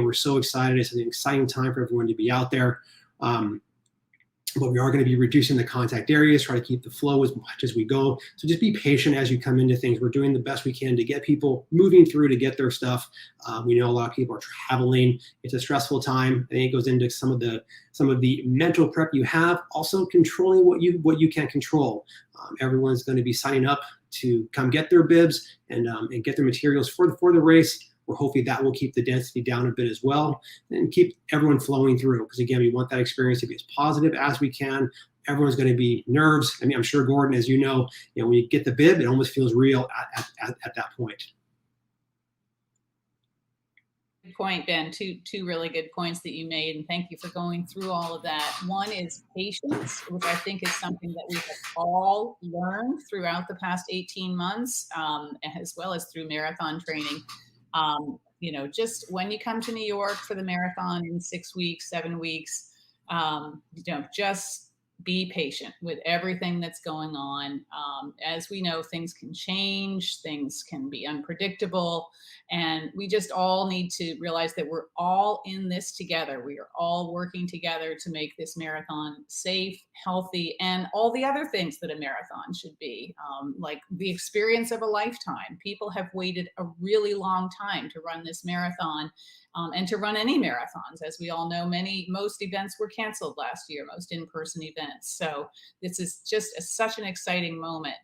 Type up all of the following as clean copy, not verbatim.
We're so excited. It's an exciting time for everyone to be out there. But we are going to be reducing the contact areas, try to keep the flow as much as we go. So just be patient as you come into things. We're doing the best we can to get people moving through to get their stuff. We know a lot of people are traveling. It's a stressful time. I think it goes into some of the mental prep you have. Also controlling what you can control. Everyone's going to be signing up to come get their bibs and get their materials for the race. We're hoping that will keep the density down a bit as well and keep everyone flowing through. Because again, we want that experience to be as positive as we can. Everyone's going to be nerves. I mean, I'm sure Gordon, as you know, when you get the bib, it almost feels real at that point. Good point, Ben. Two really good points that you made, and thank you for going through all of that. One is patience, which I think is something that we have all learned throughout the past 18 months, as well as through marathon training. Just when you come to New York for the marathon in 6 weeks, 7 weeks, just be patient with everything that's going on. As we know, things can change, things can be unpredictable, and we just all need to realize that we're all in this together. We are all working together to make this marathon safe, healthy, and all the other things that a marathon should be, like the experience of a lifetime. People have waited a really long time to run this marathon. And to run any marathons. As we all know, most events were canceled last year, most in-person events. So this is just such an exciting moment.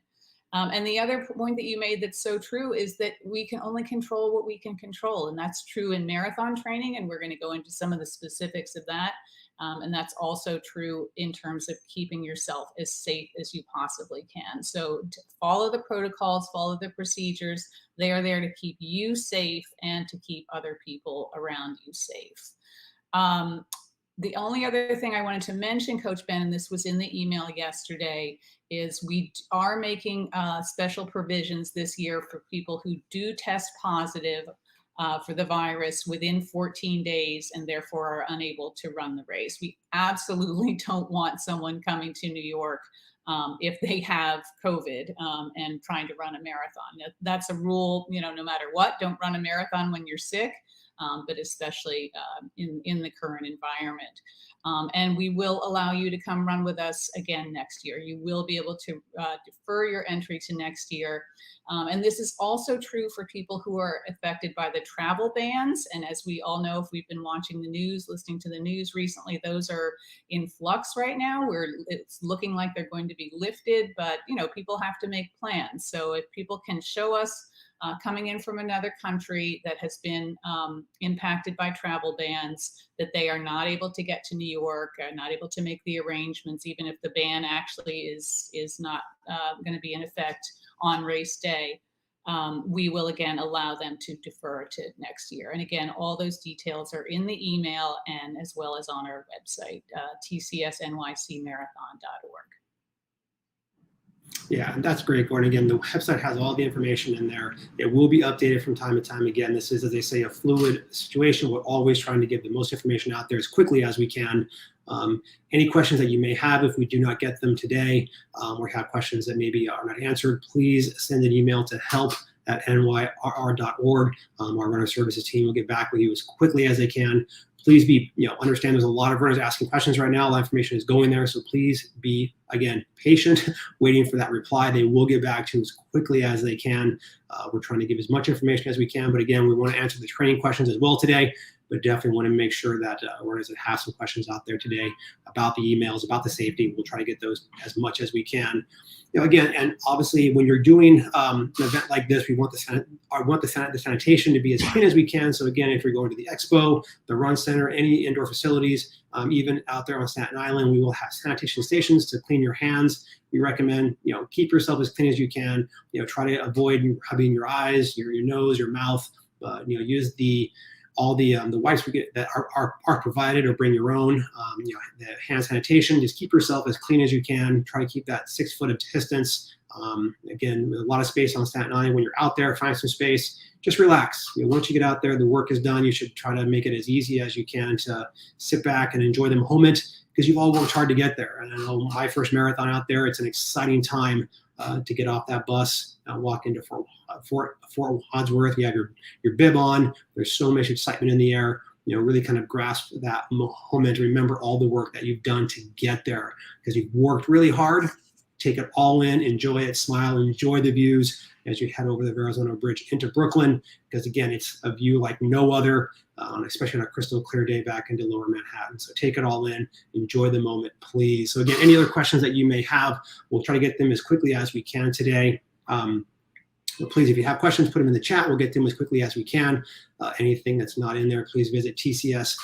And the other point that you made that's so true is that we can only control what we can control. And that's true in marathon training. And we're going to go into some of the specifics of that. And that's also true in terms of keeping yourself as safe as you possibly can. So to follow the protocols, follow the procedures. They are there to keep you safe and to keep other people around you safe. The only other thing I wanted to mention, Coach Ben, and this was in the email yesterday, is we are making special provisions this year for people who do test positive for the virus within 14 days and therefore are unable to run the race. We absolutely don't want someone coming to New York if they have COVID and trying to run a marathon. That's a rule, no matter what. Don't run a marathon when you're sick, but especially in the current environment. And we will allow you to come run with us again next year. You will be able to defer your entry to next year. And this is also true for people who are affected by the travel bans. And as we all know, if we've been watching the news, listening to the news recently, those are in flux right now, where it's looking like they're going to be lifted, but people have to make plans. So if people can show us coming in from another country that has been impacted by travel bans, that they are not able to get to New York, are not able to make the arrangements, even if the ban actually is not going to be in effect on race day, we will again allow them to defer to next year. And again, all those details are in the email and as well as on our website, tcsnycmarathon.org. Yeah, that's great, Gordon. Again, the website has all the information in there. It will be updated from time to time. Again, this is, as they say, a fluid situation. We're always trying to get the most information out there as quickly as we can. Any questions that you may have, if we do not get them today, or have questions that maybe are not answered, please send an email to help@nyrr.org. Our runner services team will get back with you as quickly as they can. Please be, understand there's a lot of runners asking questions right now. A lot of information is going there. So please be, again, patient, waiting for that reply. They will get back to you as quickly as they can. We're trying to give as much information as we can. But again, we want to answer the training questions as well today. But definitely want to make sure that runners that have some questions out there today about the emails, about the safety, we'll try to get those as much as we can. Again, and obviously when you're doing an event like this, we want the sanitation to be as clean as we can. So again, if you're going to the Expo, the Run Center, any indoor facilities, even out there on Staten Island, we will have sanitation stations to clean your hands. We recommend, keep yourself as clean as you can. Try to avoid rubbing your eyes, your nose, your mouth. Use all the wipes we get that are provided, or bring your own. The hand sanitation. Just keep yourself as clean as you can. Try to keep that 6 foot of distance. Again, with a lot of space on Staten Island. When you're out there, find some space. Just relax. Once you get out there, the work is done. You should try to make it as easy as you can to sit back and enjoy the moment, because you've all worked hard to get there. And I know my first marathon out there, it's an exciting time to get off that bus and walk into Fort Wadsworth. You have your bib on. There's so much excitement in the air. really kind of grasp that moment. Remember all the work that you've done to get there, because you've worked really hard. Take it all in, enjoy it, smile, enjoy the views as you head over the Verrazano Bridge into Brooklyn, because again, it's a view like no other, especially on a crystal clear day back into Lower Manhattan. So take it all in, enjoy the moment, please. So again, any other questions that you may have, we'll try to get them as quickly as we can today. But please, if you have questions, put them in the chat. We'll get them as quickly as we can. Anything that's not in there, please visit TCS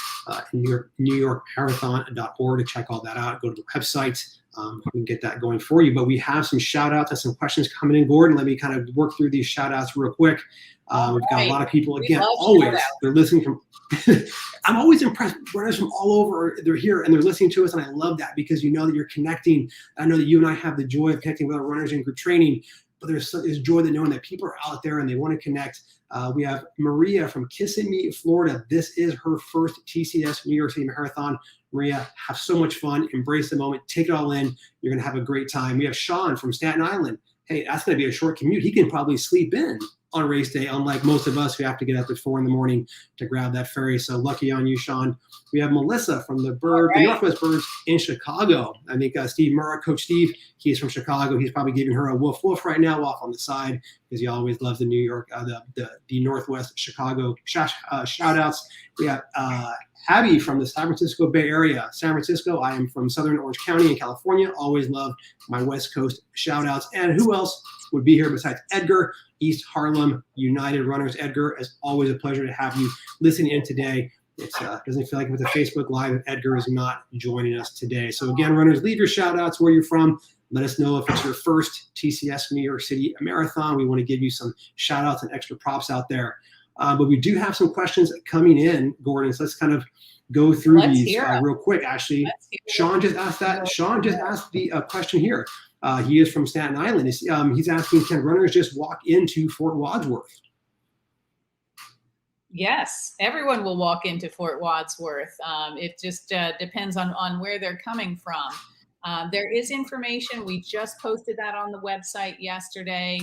NYRR to check all that out. Go to the website. We can get that going for you. But we have some shout outs and some questions coming in, Gordon. Let me kind of work through these shout outs real quick. We've got a lot of people, again, always, they're listening from, I'm always impressed. Runners from all over, they're here and they're listening to us. And I love that, because you know that you're connecting. I know that you and I have the joy of connecting with our runners in group training, but there's joy that knowing that people are out there and they want to connect. We have Maria from Kissimmee, Florida. This is her first TCS New York City Marathon. Maria, have so much fun. Embrace the moment. Take it all in. You're going to have a great time. We have Sean from Staten Island. Hey, that's going to be a short commute. He can probably sleep in on race day, unlike most of us who have to get up at 4 a.m. to grab that ferry. So lucky on you, Sean. We have Melissa from the Northwest Birds in Chicago. I think Steve Murrah, Coach Steve, he's from Chicago. He's probably giving her a woof woof right now off on the side, because he always loves the New York, the Northwest Chicago shout outs. We have Abby from the San Francisco Bay Area. San Francisco, I am from Southern Orange County in California. Always love my West Coast shout outs. And who else would be here besides Edgar, East Harlem United Runners. Edgar, it's always a pleasure to have you listening in today. It doesn't feel like with a Facebook Live if Edgar is not joining us today. So again, runners, leave your shout outs where you're from. Let us know if it's your first TCS New York City Marathon. We want to give you some shout outs and extra props out there. But we do have some questions coming in, Gordon. So let's kind of go through these real quick. Actually, Sean just asked that. Sean just asked the question here. He is from Staten Island. He's asking, can runners just walk into Fort Wadsworth? Yes, everyone will walk into Fort Wadsworth. It just depends on where they're coming from. There is information. We just posted that on the website yesterday.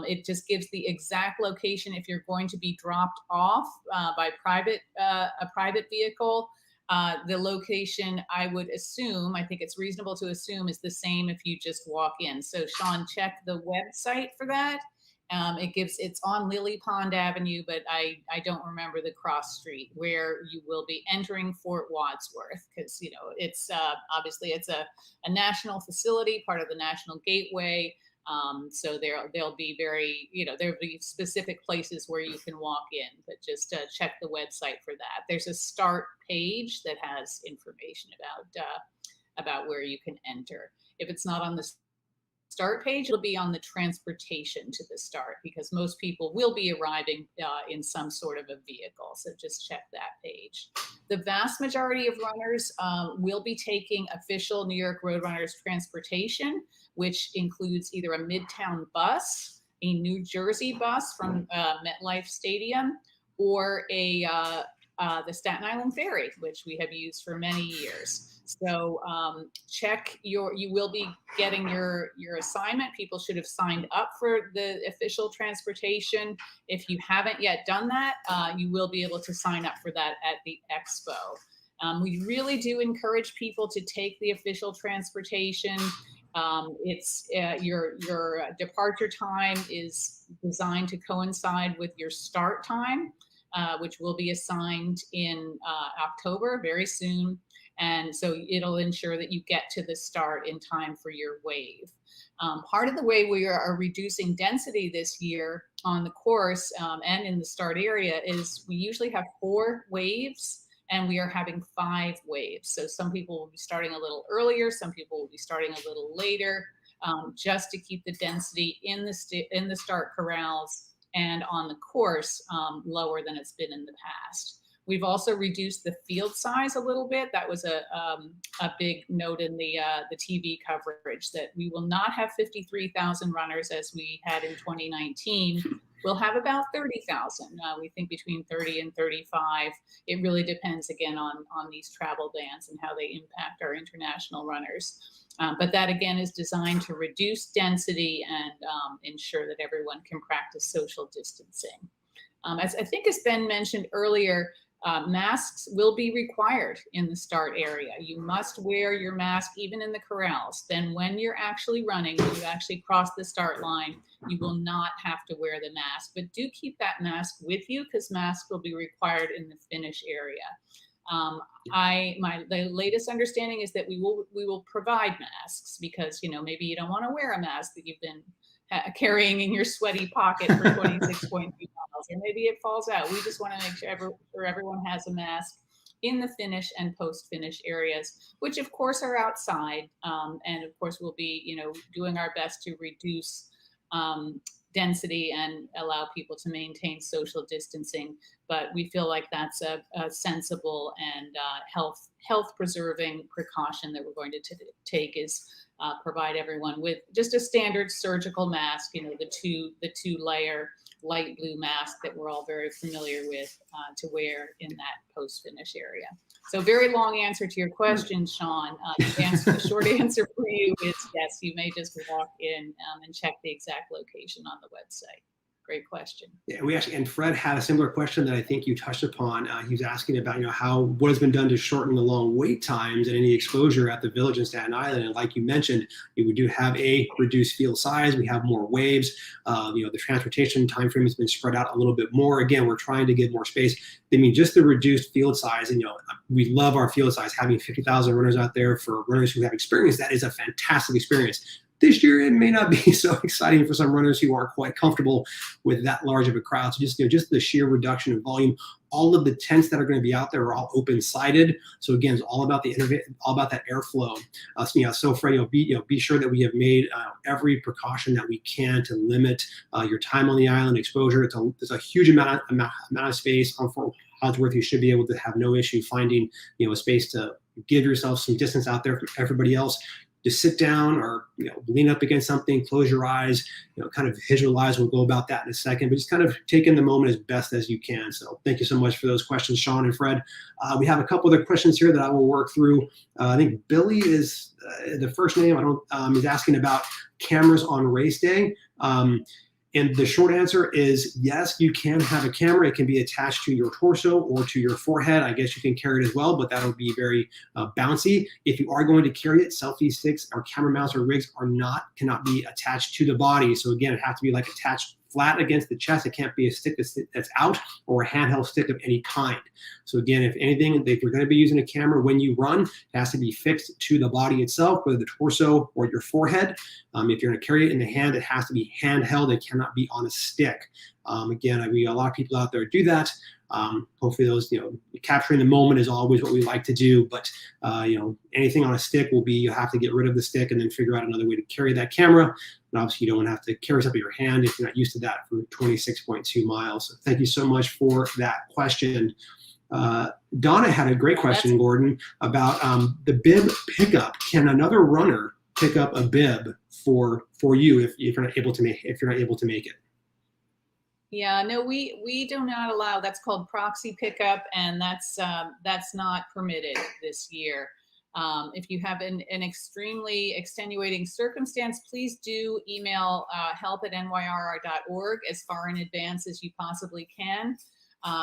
It just gives the exact location if you're going to be dropped off by a private vehicle. The location, I would assume, I think it's reasonable to assume, is the same if you just walk in. So Sean, check the website for that. It's on Lily Pond Avenue, but I don't remember the cross street where you will be entering Fort Wadsworth, because it's obviously it's a national facility, part of the National Gateway. So there'll be there'll be specific places where you can walk in, but just check the website for that. There's a start page that has information about where you can enter. If it's not on the start page, it'll be on the transportation to the start, because most people will be arriving in some sort of a vehicle. So just check that page. The vast majority of runners will be taking official New York Road Runners transportation, which includes either a Midtown bus, a New Jersey bus from MetLife Stadium, or the Staten Island Ferry, which we have used for many years. So you will be getting your assignment. People should have signed up for the official transportation. If you haven't yet done that, you will be able to sign up for that at the Expo. We really do encourage people to take the official transportation. It's your departure time is designed to coincide with your start time, which will be assigned in October, very soon. And so it'll ensure that you get to the start in time for your wave. Part of the way we are reducing density this year on the course and in the start area is we usually have 4 waves, and we are having 5 waves. So some people will be starting a little earlier, some people will be starting a little later, just to keep the density in the start corrals and on the course lower than it's been in the past. We've also reduced the field size a little bit. That was a big note in the TV coverage, that we will not have 53,000 runners as we had in 2019. We'll have about 30,000. We think between 30 and 35. It really depends, again, on these travel bans and how they impact our international runners. But that, again, is designed to reduce density and ensure that everyone can practice social distancing. As I think as Ben mentioned earlier, Masks will be required in the start area. You must wear your mask even in the corrals. Then when you're actually running, when you actually cross the start line, you will not have to wear the mask. But do keep that mask with you, because masks will be required in the finish area. The latest understanding is that we will provide masks, because, you know, maybe you don't want to wear a mask that you've been carrying in your sweaty pocket for 26.2 miles, or maybe it falls out. We just want to make sure everyone has a mask in the finish and post-finish areas, which of course are outside, and of course we'll be, you know, doing our best to reduce density and allow people to maintain social distancing. But we feel like that's a sensible and health preserving precaution that we're going to take, is provide everyone with just a standard surgical mask, you know, the two layer light blue mask that we're all very familiar with, to wear in that post-finish area. So very long answer to your question, Sean. The short answer for you is yes, you may just walk in and check the exact location on the website. Great question. Yeah, and Fred had a similar question that I think you touched upon. He was asking about, you know, what has been done to shorten the long wait times and any exposure at the Village in Staten Island. And like you mentioned, we do have a reduced field size. We have more waves. You know, the transportation time frame has been spread out a little bit more. Again, we're trying to get more space. I mean, just the reduced field size, and, you know, we love our field size. Having 50,000 runners out there, for runners who have experience, that is a fantastic experience. This year, it may not be so exciting for some runners who aren't quite comfortable with that large of a crowd. So just, you know, just the sheer reduction in volume. All of the tents that are going to be out there are all open-sided. So again, it's all about all about that airflow. So Fred, be sure that we have made every precaution that we can to limit your time on the island, exposure. There's a huge amount of space on Fort Wadsworth. You should be able to have no issue finding, you know, a space to give yourself some distance out there from everybody else. Just sit down, or, you know, lean up against something, close your eyes, you know, kind of visualize. We'll go about that in a second, but just kind of take in the moment as best as you can. So thank you so much for those questions, Sean and Fred. We have a couple other questions here that I will work through. I think Billy is the first name. He's asking about cameras on race day. And the short answer is yes, you can have a camera. It can be attached to your torso or to your forehead. I guess you can carry it as well, but that'll be very bouncy. If you are going to carry it, selfie sticks or camera mounts or rigs cannot be attached to the body. So again, it has to be like attached flat against the chest. It can't be a stick that's out, or a handheld stick of any kind. So again, if anything, if you're going to be using a camera when you run, it has to be fixed to the body itself, whether the torso or your forehead. If you're going to carry it in the hand, it has to be handheld. It cannot be on a stick. Again, a lot of people out there do that. Hopefully those, you know, capturing the moment is always what we like to do, but you know, anything on a stick will be, you have to get rid of the stick and then figure out another way to carry that camera. And obviously you don't have to carry something in your hand if you're not used to that for 26.2 miles. So thank you so much for that question. Donna had a great question, Gordon, about the bib pickup. Can another runner pick up a bib for you if you're not able to make it? Yeah, no, we do not allow. That's called proxy pickup, and that's not permitted this year. If you have an extremely extenuating circumstance, please do email help@nyrr.org as far in advance as you possibly can.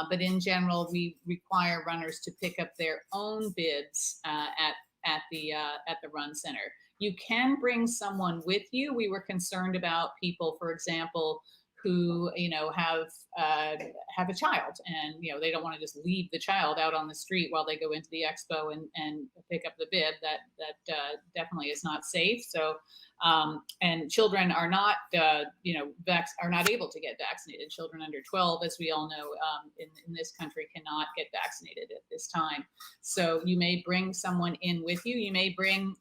But in general, we require runners to pick up their own bibs at the run center. You can bring someone with you. We were concerned about people, for example, who, you know, have a child, and, you know, they don't want to just leave the child out on the street while they go into the expo and pick up the bib. That definitely is not safe. So and children are not are not able to get vaccinated. Children under 12, as we all know, in this country cannot get vaccinated at this time. So you may bring someone in with you. You may bring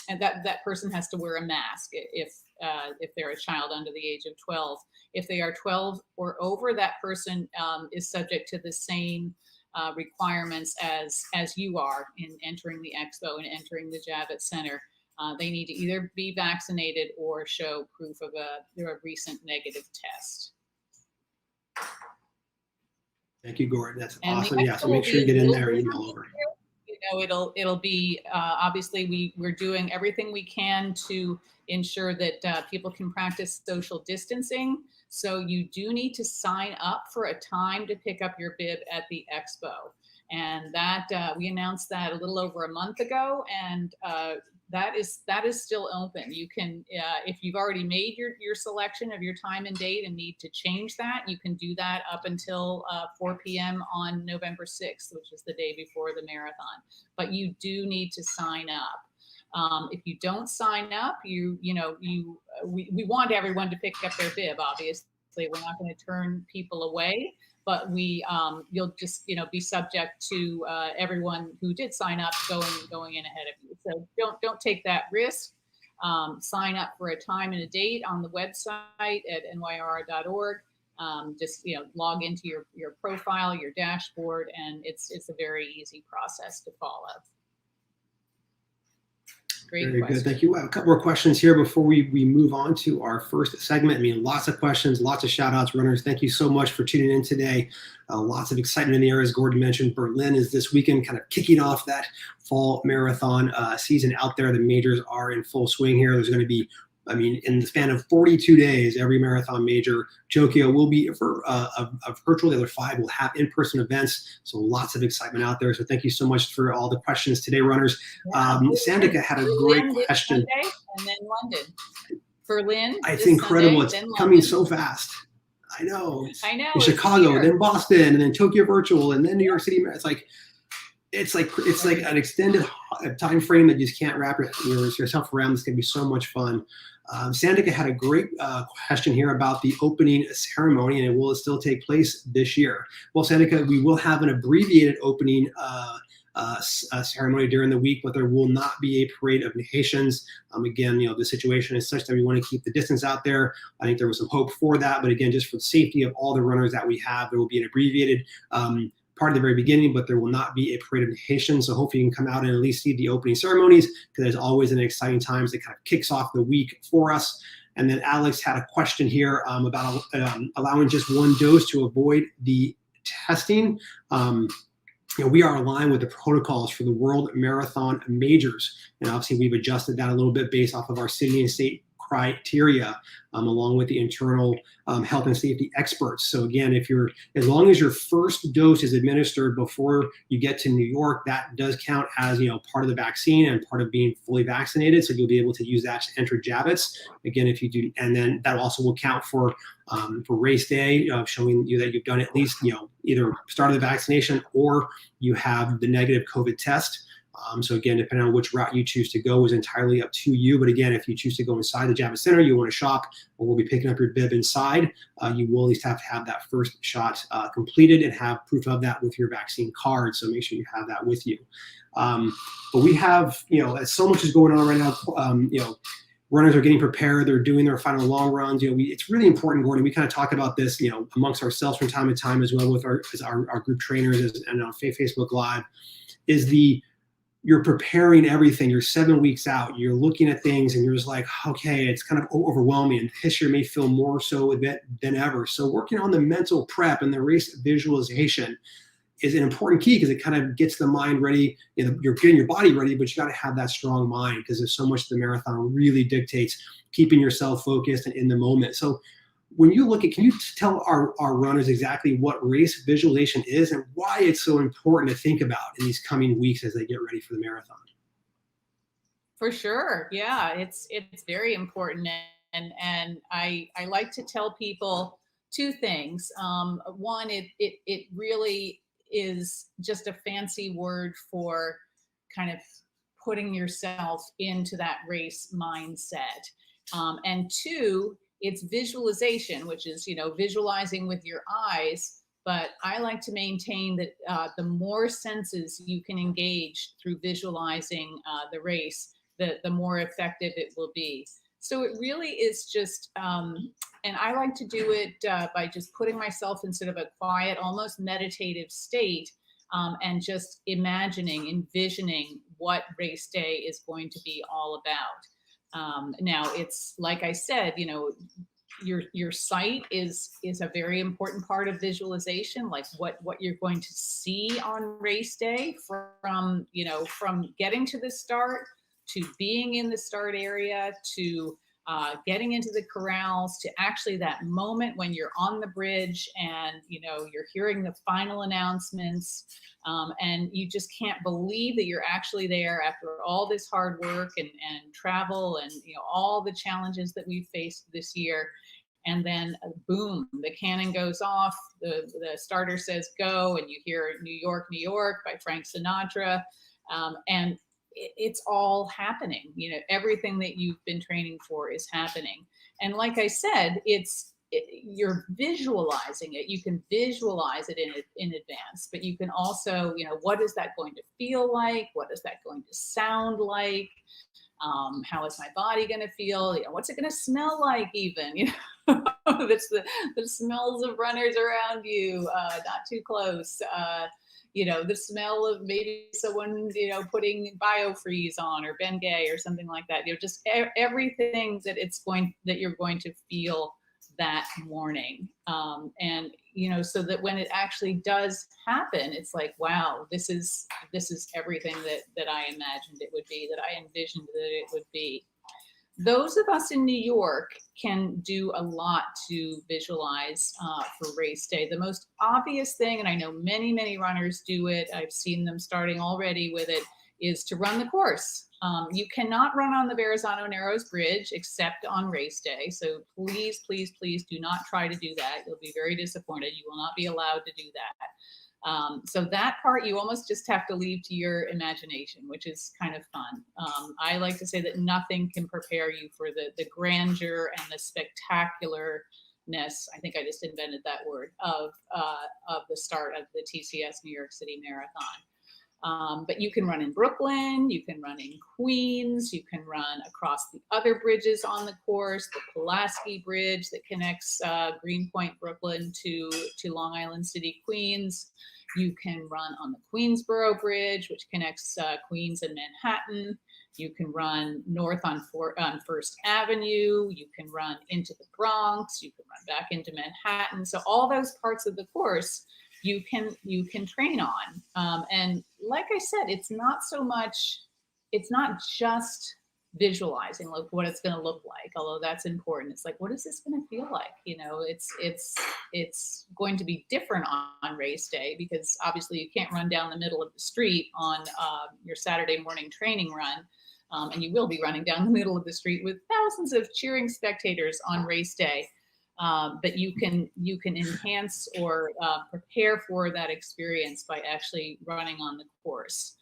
and that person has to wear a mask if they're a child under the age of 12. If they are 12 or over, that person is subject to the same requirements as you are in entering the expo and entering the Javits Center. They need to either be vaccinated or show proof of a recent negative test. Thank you, Gordon. That's awesome. Yeah, so make sure you get in there and email over. You know, it'll be obviously we're doing everything we can to ensure that people can practice social distancing. So you do need to sign up for a time to pick up your bib at the Expo. And that we announced that a little over a month ago, and that is still open. You can, if you've already made your selection of your time and date and need to change that, you can do that up until 4 p.m. on November 6th, which is the day before the marathon. But you do need to sign up. If you don't sign up, we want everyone to pick up their bib. Obviously, we're not going to turn people away, but you'll just be subject to everyone who did sign up going in ahead of you. So don't take that risk. Sign up for a time and a date on the website at nyrr.org. Just log into your profile, your dashboard, and it's a very easy process to follow. Great Very question. good. Thank you. A couple more questions here before we move on to our first segment. I mean, lots of questions, lots of shout outs, runners. Thank you so much for tuning in today. Lots of excitement in the air. As Gordon mentioned, Berlin is this weekend, kind of kicking off that fall marathon season out there. The majors are in full swing here. There's going to be, in the span of 42 days, every marathon major. Tokyo will be virtual. The other 5 will have in-person events. So lots of excitement out there. So thank you so much for all the questions today, runners. Sandika had a great question. Sunday, and then London. Berlin. It's incredible. Sunday, it's coming so fast. I know. I know. In Chicago, and then Boston, and then Tokyo virtual, and then New York City. It's like an extended time frame that you just can't wrap yourself around. It's going to be so much fun. Sandika had a great question here about the opening ceremony, and will it still take place this year? Well, Sandika, we will have an abbreviated opening ceremony during the week, but there will not be a parade of nations. Again, the situation is such that we want to keep the distance out there. I think there was some hope for that, but again, just for the safety of all the runners that we have, there will be an abbreviated part of the very beginning, but there will not be a parade of nations. So hopefully you can come out and at least see the opening ceremonies, because there's always an exciting times that kind of kicks off the week for us. And then Alex had a question here about allowing just one dose to avoid the testing. We are aligned with the protocols for the World Marathon Majors. And obviously we've adjusted that a little bit based off of our city and state criteria, along with the internal health and safety experts. So again, as long as your first dose is administered before you get to New York, that does count as part of the vaccine and part of being fully vaccinated. So you'll be able to use that to enter Javits. Again, if you do, and then that also will count for race day, showing you that you've done at least either started the vaccination or you have the negative COVID test. So again, depending on which route you choose to go is entirely up to you. But again, if you choose to go inside the Javits Center, you want to shop, or we'll be picking up your bib inside, you will at least have to have that first shot completed and have proof of that with your vaccine card. So make sure you have that with you. But we have, so much is going on right now. Runners are getting prepared. They're doing their final long runs. It's really important, Gordon. We kind of talk about this, amongst ourselves from time to time as well with our group trainers and on Facebook Live, you're preparing everything. You're 7 weeks out. You're looking at things and you're just like, okay, it's kind of overwhelming. And this year may feel more so than ever. So working on the mental prep and the race visualization is an important key, because it kind of gets the mind ready. You're getting your body ready, but you got to have that strong mind, because there's so much the marathon really dictates keeping yourself focused and in the moment. So when you look at, can you tell our runners exactly what race visualization is and why it's so important to think about in these coming weeks as they get ready for the marathon? For sure. Yeah, it's very important. And I like to tell people 2 things. One, it really is just a fancy word for kind of putting yourself into that race mindset. And 2, it's visualization, which is, visualizing with your eyes. But I like to maintain that the more senses you can engage through visualizing the race, the more effective it will be. So it really is just, and I like to do it by just putting myself in sort of a quiet, almost meditative state, and just envisioning what race day is going to be all about. Now, it's like I said, your sight is a very important part of visualization, like what you're going to see on race day, from getting to the start, to being in the start area, to getting into the corrals, to actually that moment when you're on the bridge and you're hearing the final announcements, and you just can't believe that you're actually there after all this hard work and travel and all the challenges that we've faced this year. And then boom, the cannon goes off, the starter says go, and you hear New York, New York by Frank Sinatra. And it's all happening. Everything that you've been training for is happening. And like I said, you're visualizing it. You can visualize it in advance, but you can also, what is that going to feel like? What is that going to sound like? How is my body going to feel? What's it going to smell like even? That's the smells of runners around you, not too close. The smell of maybe someone, putting biofreeze on or Bengay or something like that. Just everything that you're going to feel that morning. And so that when it actually does happen, it's like, wow, this is everything that I imagined it would be, that I envisioned that it would be. Those of us in New York can do a lot to visualize for race day. The most obvious thing, and I know many, many runners do it, I've seen them starting already with it, is to run the course. You cannot run on the Verrazano Narrows Bridge except on race day. So please, please, please do not try to do that. You'll be very disappointed. You will not be allowed to do that. So that part you almost just have to leave to your imagination, which is kind of fun. I like to say that nothing can prepare you for the grandeur and the spectacularness, I think I just invented that word, of the start of the TCS New York City Marathon. But you can run in Brooklyn, you can run in Queens, you can run across the other bridges on the course, the Pulaski Bridge that connects Greenpoint, Brooklyn to Long Island City, Queens. You can run on the Queensboro Bridge, which connects Queens and Manhattan. You can run north on First Avenue. You can run into the Bronx. You can run back into Manhattan. So all those parts of the course you can train on. And like I said, it's not just visualizing like what it's going to look like, although that's important. It's like, what is this going to feel like? It's going to be different on race day, because obviously you can't run down the middle of the street on your Saturday morning training run. And you will be running down the middle of the street with thousands of cheering spectators on race day. But you can enhance or prepare for that experience by actually running on the course.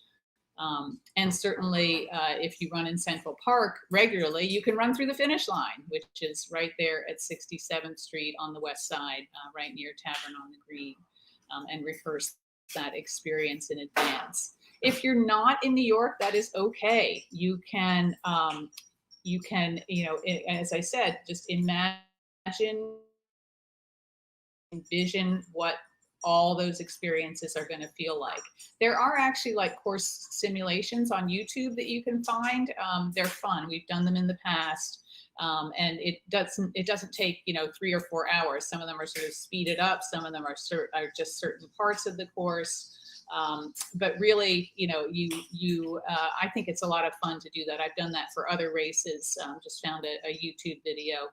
And certainly, if you run in Central Park regularly, you can run through the finish line, which is right there at 67th Street on the west side, right near Tavern on the Green, and rehearse that experience in advance. If you're not in New York, that is okay. You can, as I said, just envision what all those experiences are going to feel like. There are actually like course simulations on YouTube that you can find. They're fun. We've done them in the past. And it doesn't take 3 or 4 hours. Some of them are sort of speeded up. Some of them are just certain parts of the course. But really, I think it's a lot of fun to do that. I've done that for other races. Just found a YouTube video,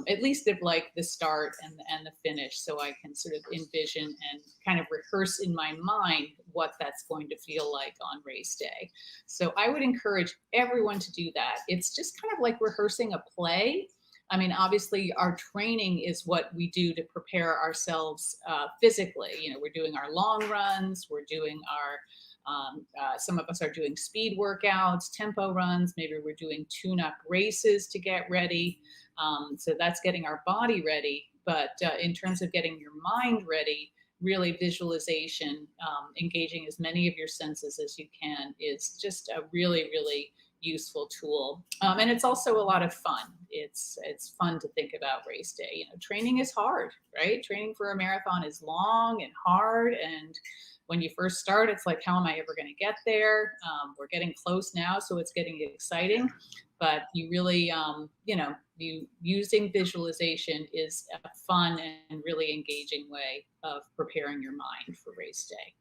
at least of like the start and the finish, so I can sort of envision and kind of rehearse in my mind what that's going to feel like on race day. So I would encourage everyone to do that. It's just kind of like rehearsing a play. I mean, obviously our training is what we do to prepare ourselves physically. We're doing our long runs, we're doing our, some of us are doing speed workouts, tempo runs, maybe we're doing tune-up races to get ready. So that's getting our body ready. But in terms of getting your mind ready, really visualization, engaging as many of your senses as you can is just a really, really useful tool. And it's also a lot of fun. It's fun to think about race day. Training is hard, right? Training for a marathon is long and hard. And when you first start, it's like, how am I ever going to get there? We're getting close now, so it's getting exciting. But you really, using visualization is a fun and really engaging way of preparing your mind for race day.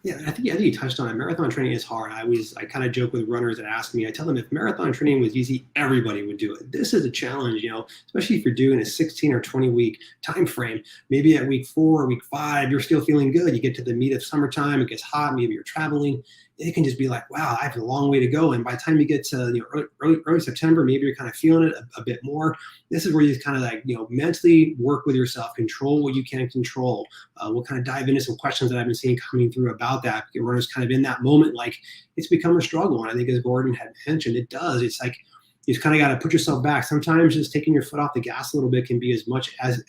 Yeah, I think you touched on it. Marathon training is hard. I kind of joke with runners that ask me. I tell them if marathon training was easy, everybody would do it. This is a challenge, especially if you're doing a 16 or 20 week time frame. Maybe at week 4 or week 5, you're still feeling good. You get to the meat of summertime, it gets hot. Maybe you're traveling. It can just be like, wow, I have a long way to go. And by the time you get to early September, maybe you're kind of feeling it a bit more. This is where you kind of like mentally work with yourself, control what you can control. We'll kind of dive into some questions that I've been seeing coming through about that. Runners kind of in that moment, like it's become a struggle. And I think as Gordon had mentioned, it does. It's like you just kind of got to put yourself back. Sometimes just taking your foot off the gas a little bit can be as much as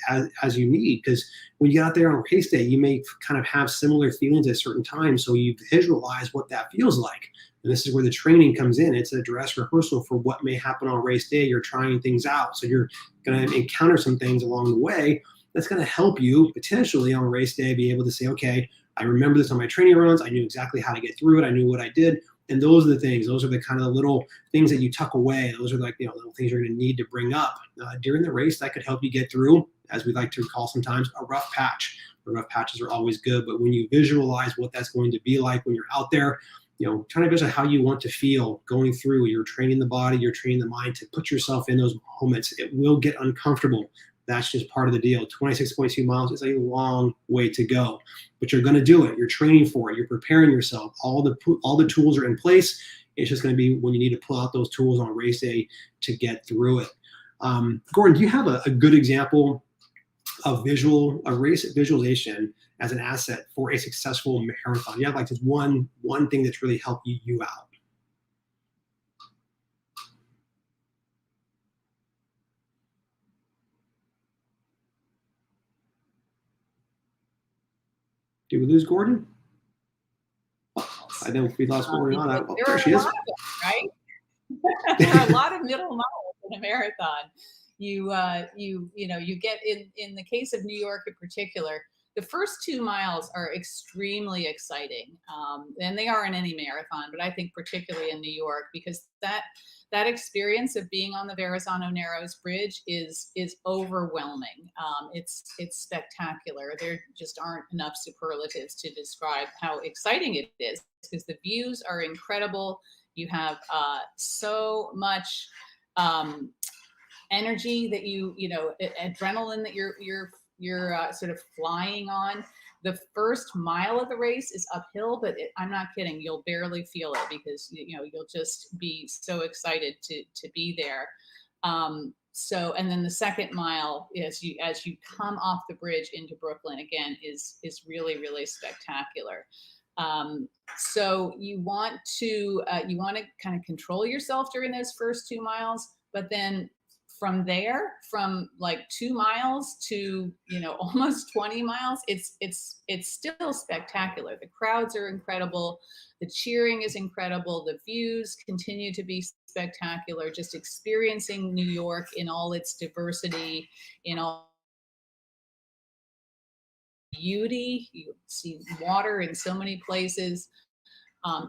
you need, because when you get out there on race day, you may kind of have similar feelings at certain times. So you visualize what that feels like. And this is where the training comes in. It's a dress rehearsal for what may happen on race day. You're trying things out. So you're going to encounter some things along the way that's going to help you potentially on race day be able to say, okay, I remember this on my training runs. I knew exactly how to get through it. I knew what I did. And those are the things. Those are the kind of the little things that you tuck away. Those are like little things you're going to need to bring up during the race that could help you get through, as we like to call sometimes, a rough patch. The rough patches are always good, but when you visualize what that's going to be like when you're out there, trying to visualize how you want to feel going through. You're training the body, you're training the mind to put yourself in those moments. It will get uncomfortable. That's just part of the deal. 26.2 miles is a long way to go, but you're going to do it. You're training for it. You're preparing yourself. All the tools are in place. It's just going to be when you need to pull out those tools on race day to get through it. Gordon, do you have a good example of race visualization as an asset for a successful marathon? You have like just one thing that's really helped you out. Did we lose Gordon? Oh, I know we lost Gordon on that. Oh, there she is. Right? There are a lot of middle miles in a marathon. You get in the case of New York in particular, the first 2 miles are extremely exciting, and they are in any marathon, but I think particularly in New York, because that experience of being on the Verrazano Narrows Bridge is overwhelming. It's spectacular. There just aren't enough superlatives to describe how exciting it is, because the views are incredible. You have so much energy that adrenaline that you're sort of flying on. The first mile of the race is uphill, but I'm not kidding. You'll barely feel it, because you'll just be so excited to be there. And then the second mile, as you come off the bridge into Brooklyn again, is really, really spectacular. So you want to kind of control yourself during those first 2 miles, but then from there, from like 2 miles to almost 20 miles, it's still spectacular. The crowds are incredible, the cheering is incredible, the views continue to be spectacular. Just experiencing New York in all its diversity, in all beauty. You see water in so many places,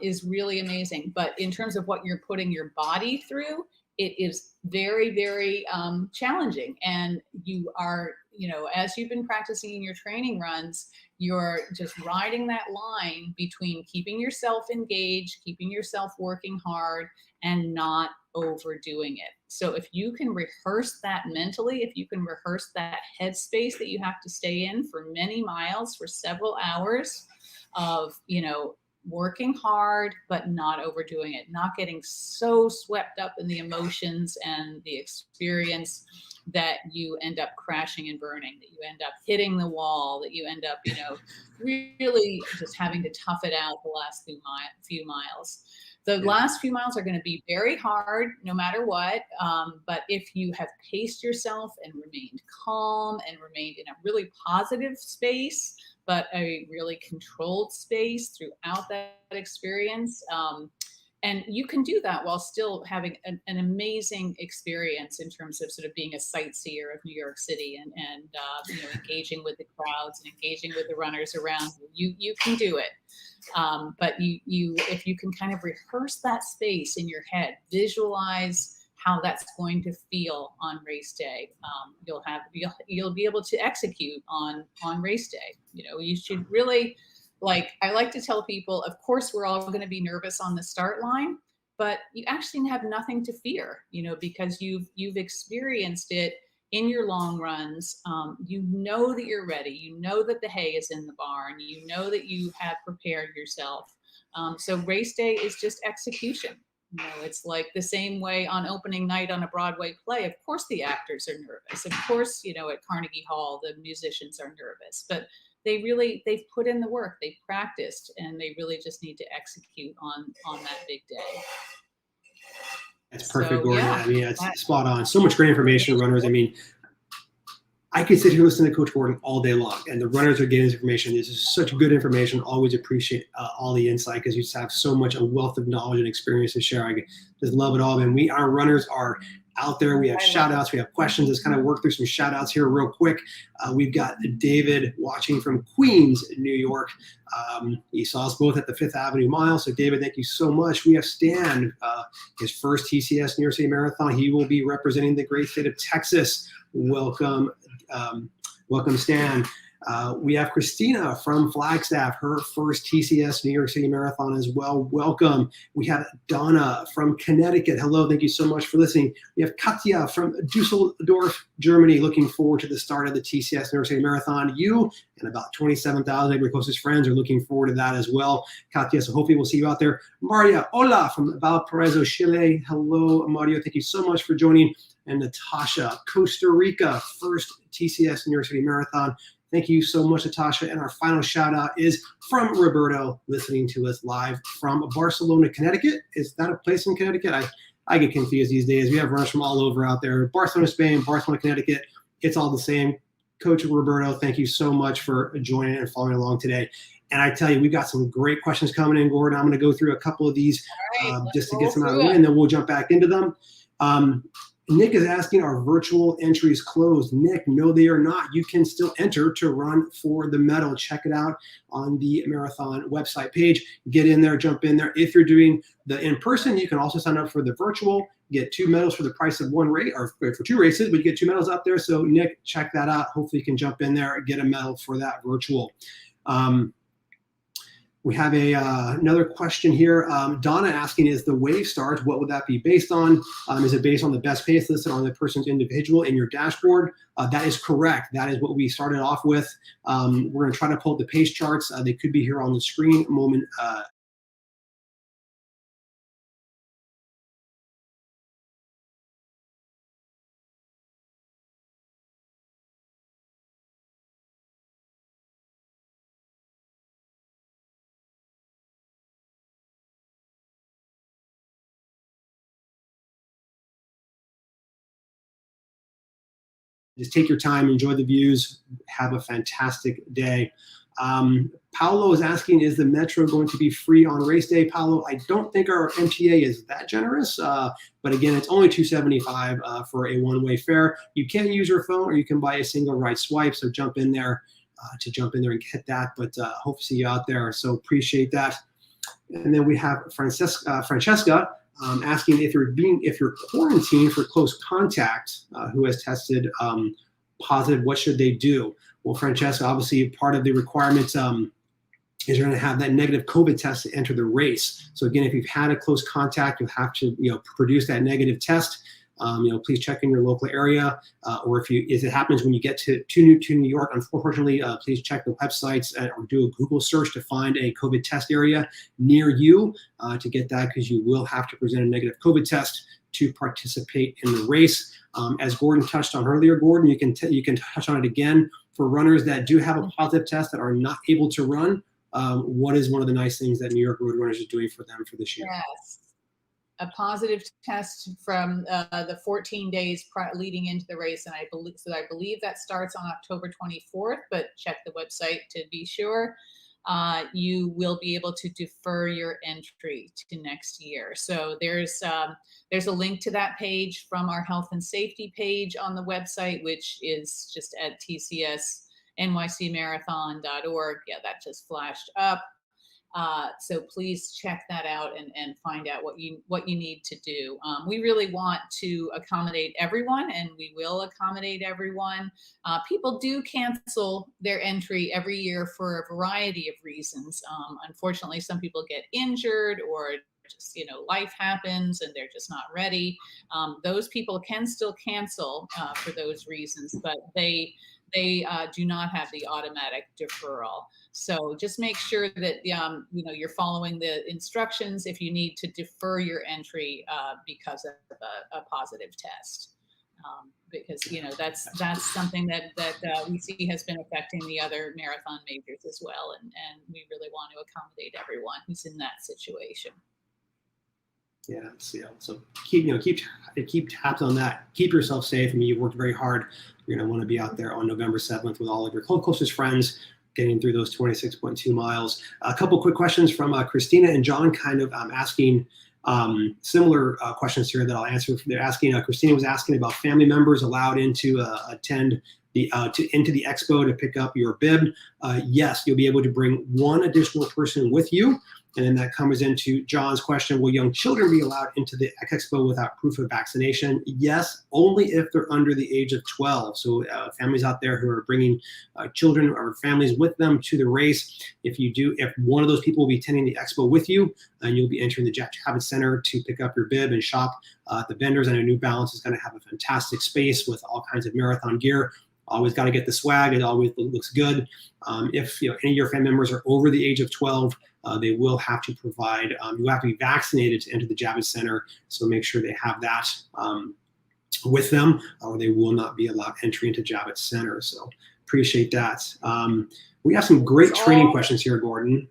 is really amazing. But in terms of what you're putting your body through, it is very, very challenging. And you are, as you've been practicing in your training runs, you're just riding that line between keeping yourself engaged, keeping yourself working hard, and not overdoing it. So if you can rehearse that mentally, if you can rehearse that headspace that you have to stay in for many miles, for several hours of, working hard, but not overdoing it, not getting so swept up in the emotions and the experience that you end up crashing and burning, that you end up hitting the wall, that you end up, really just having to tough it out the last few miles. The last few miles are going to be very hard no matter what. But if you have paced yourself and remained calm and remained in a really positive space, but a really controlled space throughout that experience. And you can do that while still having an amazing experience in terms of sort of being a sightseer of New York City and engaging with the crowds and engaging with the runners around you. You can do it. But if you can kind of rehearse that space in your head, visualize how that's going to feel on race day, you'll be able to execute on race day. You should really like, I like to tell people, of course, we're all going to be nervous on the start line, but you actually have nothing to fear, because you've experienced it in your long runs. You know that you're ready. You know that the hay is in the barn. You know that you have prepared yourself. So race day is just execution. It's like the same way on opening night on a Broadway play. Of course, the actors are nervous. Of course, at Carnegie Hall, the musicians are nervous, but they've put in the work, they've practiced, and they really just need to execute on that big day. That's perfect, So, Gordon. yeah, I mean, it's spot on. So much great information, runners. I mean, I could sit here listening to Coach Gordon all day long, and the runners are getting this information. This is such good information. Always appreciate all the insight, because you just have so much a wealth of knowledge and experience to share. I just love it all, man. Our runners are out there. We have shout outs, we have questions. Let's kind of work through some shout outs here real quick. We've got David watching from Queens, New York. He saw us both at the Fifth Avenue Mile. So David, thank you so much. We have Stan, his first TCS New York City Marathon. He will be representing the great state of Texas. Welcome, Stan. We have Christina from Flagstaff, her first TCS New York City Marathon as well. Welcome. We have Donna from Connecticut. Hello, thank you so much for listening. We have Katja from Dusseldorf, Germany, looking forward to the start of the TCS New York City Marathon. You and about 27,000 of your closest friends are looking forward to that as well. Katja, so hopefully we'll see you out there. Maria, hola, from Valparaiso, Chile. Hello, Mario, thank you so much for joining. And Natasha, Costa Rica, first TCS New York City Marathon. Thank you so much, Natasha. And our final shout out is from Roberto, listening to us live from Barcelona, Connecticut. Is that a place in Connecticut? I get confused these days. We have runners from all over out there. Barcelona, Spain, Barcelona, Connecticut. It's all the same. Coach Roberto, thank you so much for joining and following along today. And I tell you, we've got some great questions coming in, Gordon. I'm going to go through a couple of these just to get some out of the way, and then we'll jump back into them. Nick is asking, are virtual entries closed? Nick, no, they are not. You can still enter to run for the medal. Check it out on the marathon website page. Get in there, jump in there. If you're doing the in-person, you can also sign up for the virtual, get 2 medals for the price of one race, or for 2 races, but you get 2 medals out there. So Nick, check that out. Hopefully you can jump in there and get a medal for that virtual. We have another question here. Donna asking, is the wave start, what would that be based on? Is it based on the best pace listed on the person's individual in your dashboard? That is correct. That is what we started off with. We're going to try to pull up the pace charts. They could be here on the screen moment. Just take your time, enjoy the views, have a fantastic day. Paolo is asking, is the Metro going to be free on race day? Paolo, I don't think our MTA is that generous, but again, it's only $275 for a one-way fare. You can use your phone, or you can buy a single ride swipe, so jump in there and get that, but hope to see you out there, so appreciate that. And then we have Francesca asking, if you're quarantined for close contact who has tested positive, what should they do? Well, Francesca, obviously part of the requirements is you're going to have that negative COVID test to enter the race. So again, if you've had a close contact, you'll have to produce that negative test. Please check in your local area, or if it happens when you get to New York, unfortunately, please check the websites or do a Google search to find a COVID test area near you to get that, because you will have to present a negative COVID test to participate in the race. As Gordon touched on earlier, Gordon, you can touch on it again for runners that do have a positive test that are not able to run. What is one of the nice things that New York Road Runners is doing for them for this year? Yes. A positive test from the 14 days leading into the race, and I believe that starts on October 24th. But check the website to be sure. You will be able to defer your entry to next year. So there's a link to that page from our health and safety page on the website, which is just at tcsnycmarathon.org. Yeah, that just flashed up. So please check that out and find out what you need to do. We really want to accommodate everyone, and we will accommodate everyone. People do cancel their entry every year for a variety of reasons. Unfortunately, some people get injured, or just, life happens and they're just not ready. Those people can still cancel for those reasons, but they do not have the automatic deferral. So just make sure that you're following the instructions if you need to defer your entry because of a positive test. Because that's something that we see has been affecting the other marathon majors as well, and we really want to accommodate everyone who's in that situation. Yeah, so keep tabs on that. Keep yourself safe. I mean, you've worked very hard. You're going to want to be out there on November 7th with all of your closest friends, getting through those 26.2 miles. A couple quick questions from Christina and John, kind of asking similar questions here that I'll answer. They're asking, Christina was asking about family members allowed into attend into the expo to pick up your bib. Yes, you'll be able to bring one additional person with you. And then that comes into John's question, will young children be allowed into the expo without proof of vaccination? Yes, only if they're under the age of 12. So families out there who are bringing children or families with them to the race, if one of those people will be attending the expo with you, and you'll be entering the Javits Center to pick up your bib and shop at the vendors. I know New Balance is going to have a fantastic space with all kinds of marathon gear. Always got to get the swag. It always looks good. If any of your family members are over the age of 12, they will have to provide, you have to be vaccinated to enter the Javits Center. So make sure they have that with them, or they will not be allowed entry into Javits Center. So appreciate that. We have some great training questions here, Gordon.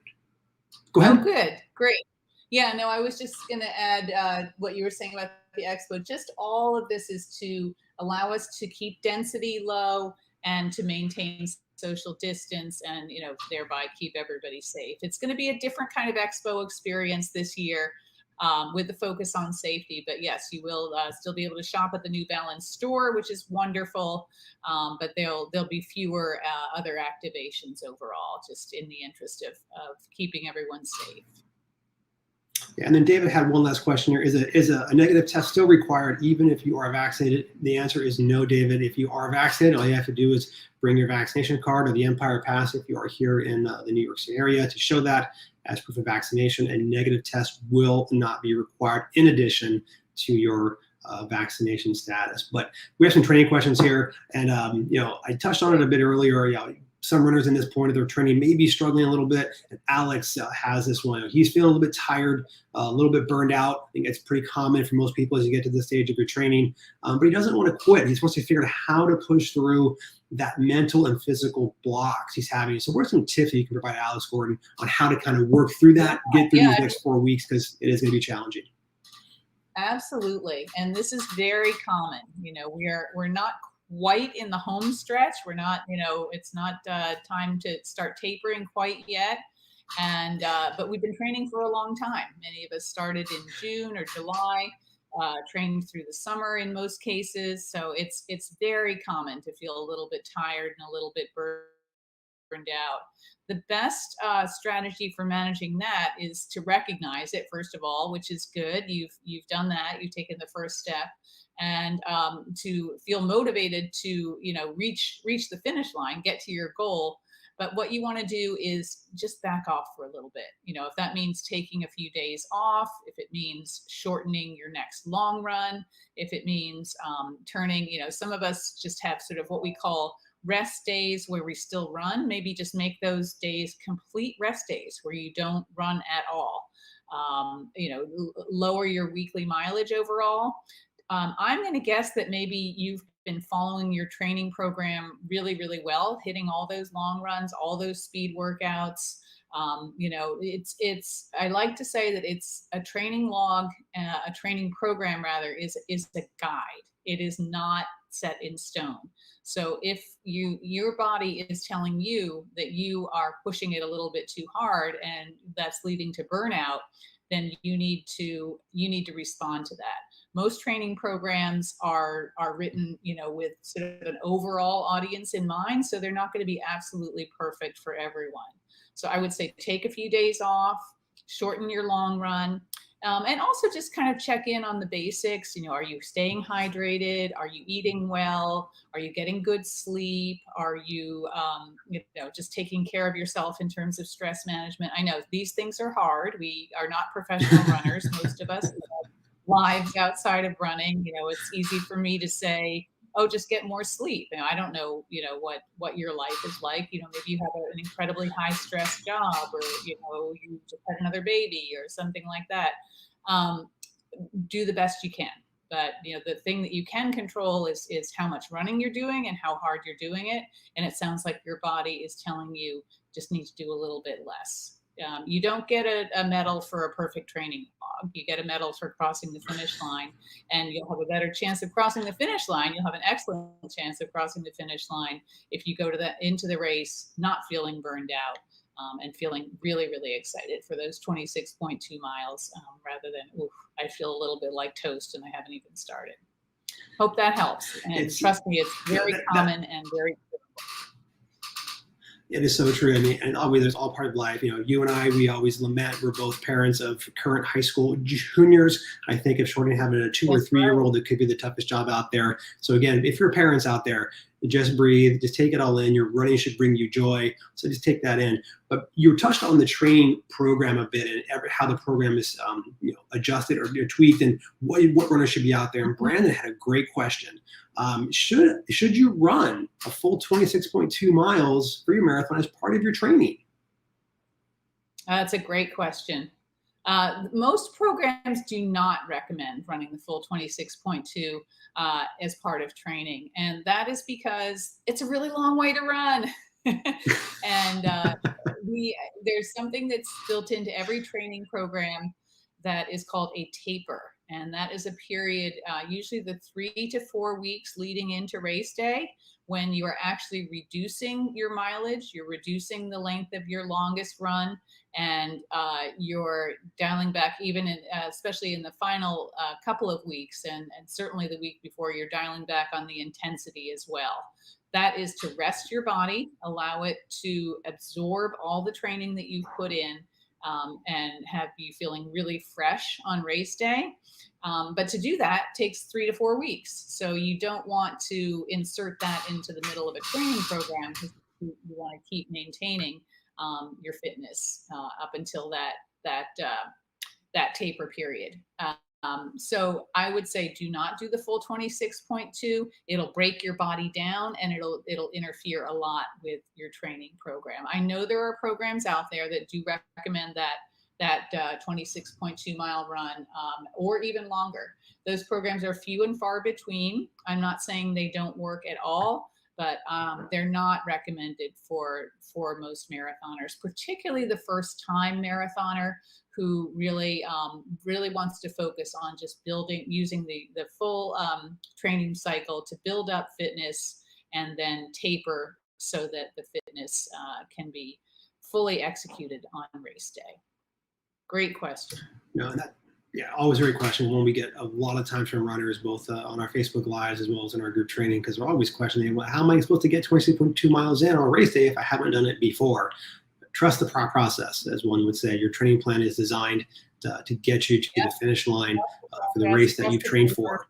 Go ahead. Oh, good. Great. Yeah, no, I was just going to add what you were saying about the expo. Just all of this is to allow us to keep density low and to maintain social distance and, thereby keep everybody safe. It's going to be a different kind of expo experience this year with the focus on safety. But yes, you will still be able to shop at the New Balance store, which is wonderful. But there'll be fewer other activations overall, just in the interest of keeping everyone safe. Yeah, and then David had one last question here. Is a negative test still required even if you are vaccinated? The answer is no, David. If you are vaccinated, all you have to do is bring your vaccination card or the Empire Pass if you are here in the New York City area to show that as proof of vaccination. A negative test will not be required in addition to your vaccination status. But we have some training questions here, and I touched on it a bit earlier. Some runners in this point of their training may be struggling a little bit. And Alex has this one. He's feeling a little bit tired, a little bit burned out. I think it's pretty common for most people as you get to this stage of your training. But he doesn't want to quit. He's supposed to figure out how to push through that mental and physical blocks he's having. So what are some tips that you can provide Alex, Gordon, on how to kind of work through that, get through these next 4 weeks, because it is going to be challenging? Absolutely. And this is very common. We're not quite in the home stretch. We're not, it's not time to start tapering quite yet. And, but we've been training for a long time. Many of us started in June or July, trained through the summer in most cases. So it's very common to feel a little bit tired and a little bit burned out. The best strategy for managing that is to recognize it, first of all, which is good. You've done that. You've taken the first step, and to feel motivated to reach the finish line, get to your goal. But what you want to do is just back off for a little bit. If that means taking a few days off, if it means shortening your next long run, if it means turning, some of us just have sort of what we call rest days where we still run. Maybe just make those days complete rest days where you don't run at all. Lower your weekly mileage overall. I'm going to guess that maybe you've been following your training program really, really well, hitting all those long runs, all those speed workouts. I like to say that it's a training log, a training program rather, is the guide. It is not set in stone. So if your body is telling you that you are pushing it a little bit too hard and that's leading to burnout, then you need to respond to that. Most training programs are written, with sort of an overall audience in mind, so they're not going to be absolutely perfect for everyone. So I would say take a few days off, shorten your long run. And also just kind of check in on the basics. You know, are you staying hydrated? Are you eating well? Are you getting good sleep? Are you, just taking care of yourself in terms of stress management? I know these things are hard. We are not professional runners, most of us. We have lives outside of running. You know, it's easy for me to say, oh, just get more sleep. You know, I don't know, what your life is like. You know, maybe you have an incredibly high stress job, or, you just had another baby or something like that. Um, do the best you can. But the thing that you can control is how much running you're doing and how hard you're doing it. And it sounds like your body is telling you just need to do a little bit less. You don't get a medal for a perfect training log. You get a medal for crossing the finish line, and you'll have a better chance of crossing the finish line. You'll have an excellent chance of crossing the finish line if you go into the race not feeling burned out. And feeling really, really excited for those 26.2 miles, rather than, oof, I feel a little bit like toast and I haven't even started. Hope that helps. And trust me, it's very common and very It is so true. I mean, and obviously, there's all part of life. You know, you and I, we always lament. We're both parents of current high school juniors. I think if shorting having a 2 or 3 year old, it could be the toughest job out there. So again, if you're parents out there, just breathe, just take it all in. Your running should bring you joy. So just take that in. But you touched on the training program a bit and how the program is adjusted or tweaked and what runners should be out there. And Brandon had a great question. Should you run a full 26.2 miles for your marathon as part of your training? That's a great question. Most programs do not recommend running the full 26.2 as part of training. And that is because it's a really long way to run. And there's something that's built into every training program that is called a taper. And that is a period, usually the 3 to 4 weeks leading into race day, when you are actually reducing your mileage, you're reducing the length of your longest run, and you're dialing back especially in the final couple of weeks, and certainly the week before, you're dialing back on the intensity as well. That is to rest your body, allow it to absorb all the training that you've put in, and have you feeling really fresh on race day. But to do that takes 3 to 4 weeks. So you don't want to insert that into the middle of a training program, because you want to keep maintaining your fitness up until that taper period. So I would say do not do the full 26.2. It'll break your body down, and it'll interfere a lot with your training program. I know there are programs out there that do recommend that 26.2 mile run, or even longer. Those programs are few and far between. I'm not saying they don't work at all, but they're not recommended for most marathoners, particularly the first time marathoner who really wants to focus on just using the full training cycle to build up fitness and then taper so that the fitness can be fully executed on race day. Great question. Always a great question. One we get a lot of times from runners, both on our Facebook Lives as well as in our group training, because we're always questioning, well, how am I supposed to get 26.2 miles in on a race day if I haven't done it before? Trust the process, as one would say. Your training plan is designed to get you to the finish line for the race that you've trained for.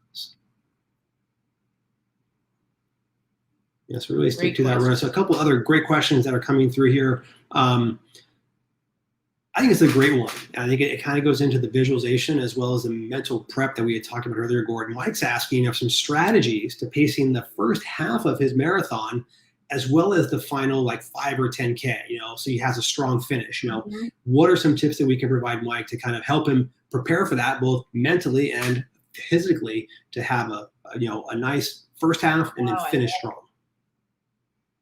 Yes, really stick to that, runner. So a couple other great questions that are coming through here. I think it's a great one. I think it kind of goes into the visualization as well as the mental prep that we had talked about earlier, Gordon. Mike's asking of some strategies to pacing the first half of his marathon as well as the final 5 or 10K, so he has a strong finish. What are some tips that we can provide Mike to kind of help him prepare for that, both mentally and physically, to have a nice first half and then finish strong?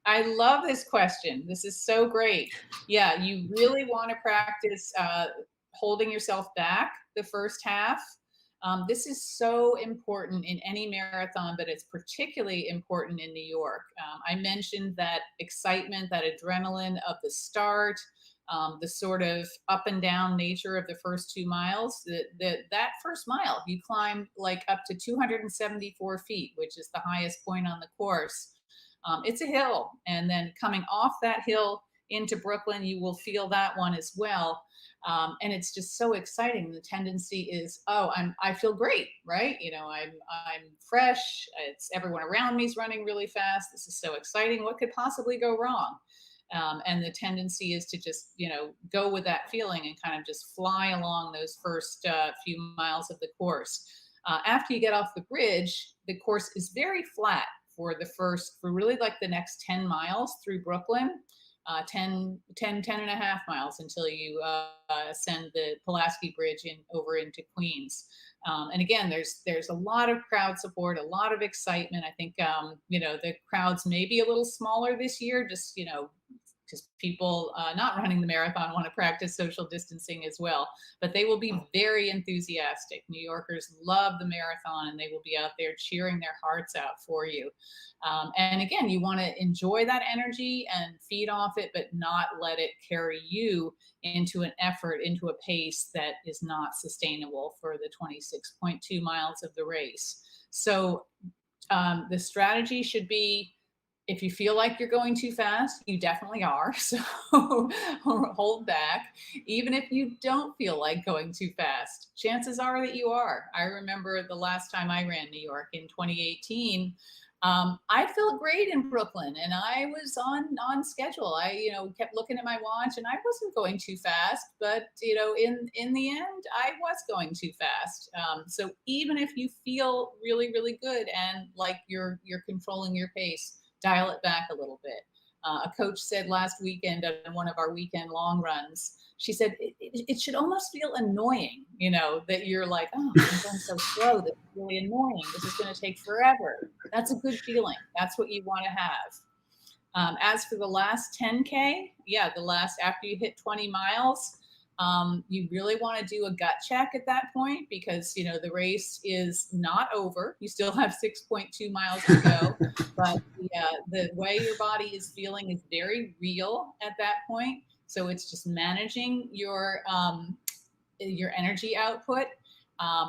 I love this question. This is so great. Yeah, you really want to practice holding yourself back the first half. This is so important in any marathon, but it's particularly important in New York. I mentioned that excitement, that adrenaline of the start, the sort of up and down nature of the first 2 miles. That first mile, you climb up to 274 feet, which is the highest point on the course. It's a hill, and then coming off that hill, into Brooklyn, you will feel that one as well. And it's just so exciting. The tendency is, oh, I feel great, right? You know, I'm fresh. It's everyone around me is running really fast. This is so exciting. What could possibly go wrong? And the tendency is to just, you know, go with that feeling and kind of just fly along those first few miles of the course. After you get off the bridge, the course is very flat for really like the next 10 miles through Brooklyn. 10 and a half miles until you ascend the Pulaski Bridge over into Queens. And again, there's a lot of crowd support, a lot of excitement. I think, you know, the crowds may be a little smaller this year, just, you know, because people not running the marathon want to practice social distancing as well. But they will be very enthusiastic. New Yorkers love the marathon, and they will be out there cheering their hearts out for you. And again, you want to enjoy that energy and feed off it, but not let it carry you into an effort, into a pace that is not sustainable for the 26.2 miles of the race. So the strategy should be, if you feel like you're going too fast, you definitely are. So hold back. Even if you don't feel like going too fast, chances are that you are. I remember the last time I ran New York in 2018. I felt great in Brooklyn, and I was on schedule. I, you know, kept looking at my watch, and I wasn't going too fast. But you know, in the end, I was going too fast. So even if you feel really, really good and like you're controlling your pace, dial it back a little bit. A coach said last weekend on one of our weekend long runs, she said, it should almost feel annoying, you know, that you're like, oh, I'm going so slow. That's really annoying. This is going to take forever. That's a good feeling. That's what you want to have. As for the last 10K, yeah, after you hit 20 miles, you really want to do a gut check at that point, because, you know, the race is not over. You still have 6.2 miles to go, but the way your body is feeling is very real at that point. So it's just managing your energy output,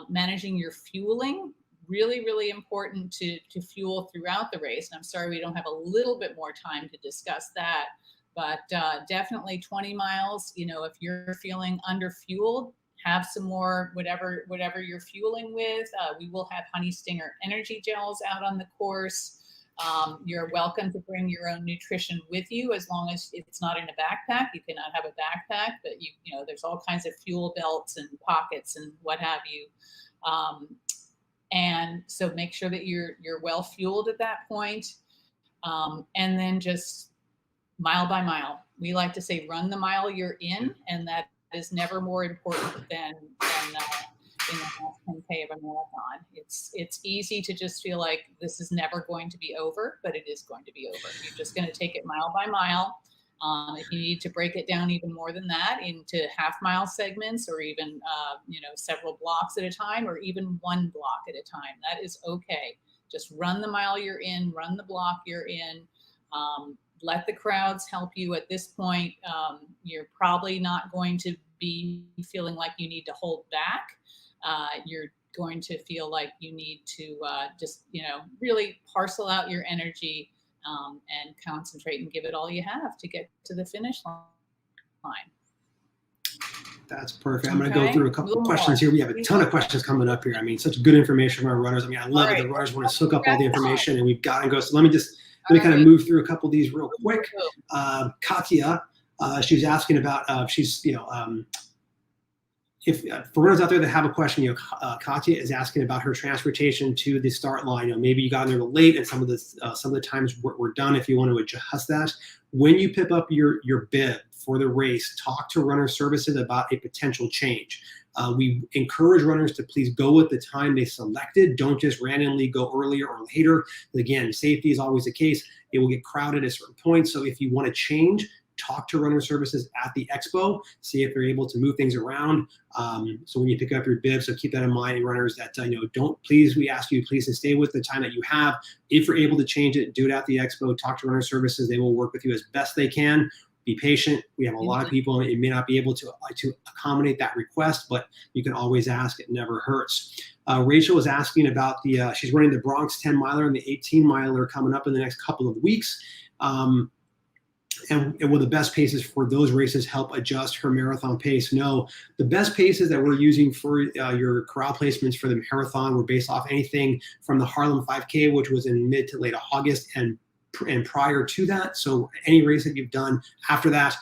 managing your fueling. Really, really important to fuel throughout the race. And I'm sorry we don't have a little bit more time to discuss that. But definitely 20 miles, you know, if you're feeling under fueled, have some more, whatever you're fueling with. We will have Honey Stinger energy gels out on the course. You're welcome to bring your own nutrition with you, as long as it's not in a backpack. You cannot have a backpack, but you know, there's all kinds of fuel belts and pockets and what have you. And so make sure that you're well fueled at that point. And then just mile by mile. We like to say, run the mile you're in, and that is never more important than in the last 10K of a marathon. It's easy to just feel like this is never going to be over, but it is going to be over. You're just going to take it mile by mile. If you need to break it down even more than that into half-mile segments, or even you know, several blocks at a time, or even one block at a time, that is okay. Just run the mile you're in, run the block you're in. Let the crowds help you at this point. You're probably not going to be feeling like you need to hold back. You're going to feel like you need to just, you know, really parcel out your energy and concentrate and give it all you have to get to the finish line. That's perfect. I'm going to go through a couple of questions here. We have a ton of questions coming up here. I mean, such good information from our runners. I mean, I love that the runners want to soak up all the information, and we've got to go. So let me kind of move through a couple of these real quick. Katya, she was asking about if for runners out there that have a question, you know, Katya is asking about her transportation to the start line. You know, maybe you got in there late, and some of the times we're done. If you want to adjust that, when you pick up your bib for the race, talk to runner services about a potential change. We encourage runners to please go with the time they selected. Don't just randomly go earlier or later. Again, safety is always the case. It will get crowded at certain points. So if you want to change, talk to runner services at the Expo, see if they're able to move things around. So when you pick up your bib, so keep that in mind, runners, that we ask you please to stay with the time that you have. If you're able to change it, do it at the Expo. Talk to runner services. They will work with you as best they can. Be patient. We have a lot of people, and you may not be able to accommodate that request, but you can always ask. It never hurts. Rachel was asking about she's running the Bronx 10 miler and the 18 miler coming up in the next couple of weeks. and will the best paces for those races help adjust her marathon pace? No, the best paces that we're using for your corral placements for the marathon were based off anything from the Harlem 5K, which was in mid to late August, and prior to that. So any race that you've done after that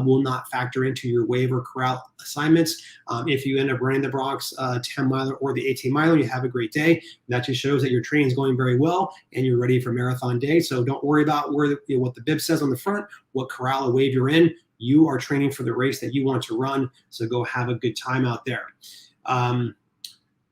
will not factor into your wave or corral assignments. If you end up running the Bronx 10 miler or the 18 miler, you have a great day. That just shows that your training is going very well and you're ready for marathon day. So don't worry about what the bib says on the front, what corral or wave you're in. You are training for the race that you want to run. So go have a good time out there.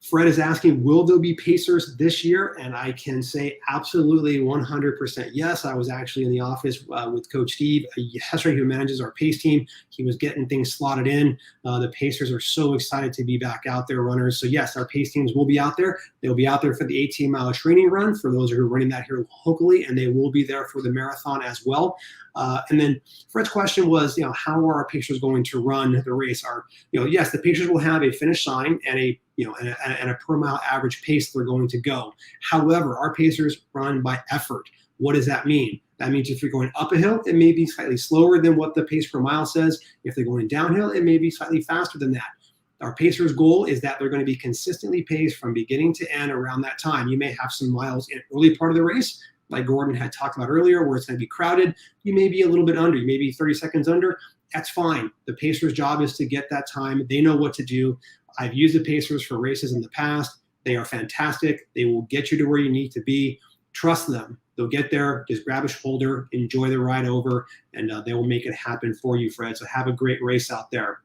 Fred is asking, will there be pacers this year? And I can say absolutely 100% yes. I was actually in the office with Coach Steve yesterday, who manages our pace team. He was getting things slotted in. The pacers are so excited to be back out there, runners. So yes, our pace teams will be out there. They'll be out there for the 18-mile training run for those who are running that here locally, and they will be there for the marathon as well. And then Fred's question was, how are our pacers going to run the race? Yes, the pacers will have a finish sign and a per mile average pace they're going to go. However, our pacers run by effort. What does that mean? That means if you're going up a hill, it may be slightly slower than what the pace per mile says. If they're going downhill, it may be slightly faster than that. Our pacers' goal is that they're going to be consistently paced from beginning to end around that time. You may have some miles in early part of the race, like Gordon had talked about earlier, where it's going to be crowded. You may be a little bit under. You may be 30 seconds under. That's fine. The pacer's job is to get that time. They know what to do. I've used the pacers for races in the past. They are fantastic. They will get you to where you need to be. Trust them. They'll get there. Just grab a shoulder, enjoy the ride over, and they will make it happen for you, Fred. So have a great race out there.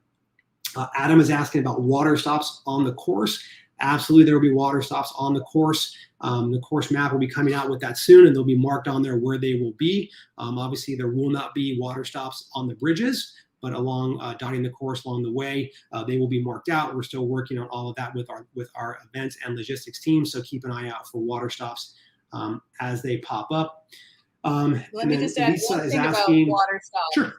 Adam is asking about water stops on the course. Absolutely, there will be water stops on the course. The course map will be coming out with that soon, and they'll be marked on there where they will be. Obviously, there will not be water stops on the bridges, but along dotting the course along the way, they will be marked out. We're still working on all of that with our events and logistics team, so keep an eye out for water stops as they pop up. Let me just add one thing about water stops. Sure.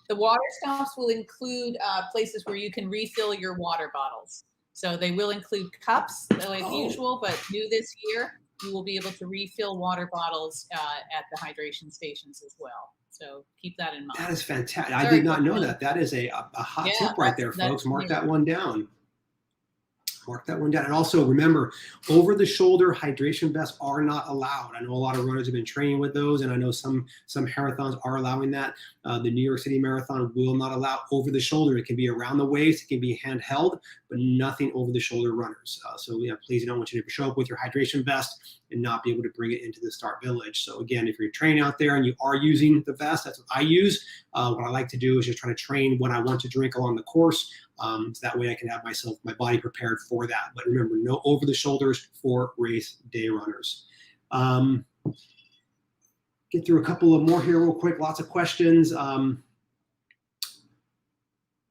The water stops will include places where you can refill your water bottles. So they will include cups like usual, but new this year, you will be able to refill water bottles at the hydration stations as well. So keep that in mind. That is fantastic. I did not know that. That is a hot tip right there, folks. Mark that one down. Mark that one down. And also remember, over-the-shoulder hydration vests are not allowed. I know a lot of runners have been training with those, and I know some marathons are allowing that. The New York City Marathon will not allow over-the-shoulder. It can be around the waist, it can be handheld, but nothing over-the-shoulder runners. So please, don't want you to show up with your hydration vest and not be able to bring it into the start village. So again, if you're training out there and you are using the vest, that's what I use. What I like to do is just try to train what I want to drink along the course. So that way I can have my body prepared for that. But remember, no over the shoulders for race day runners. Get through a couple of more here real quick. Lots of questions.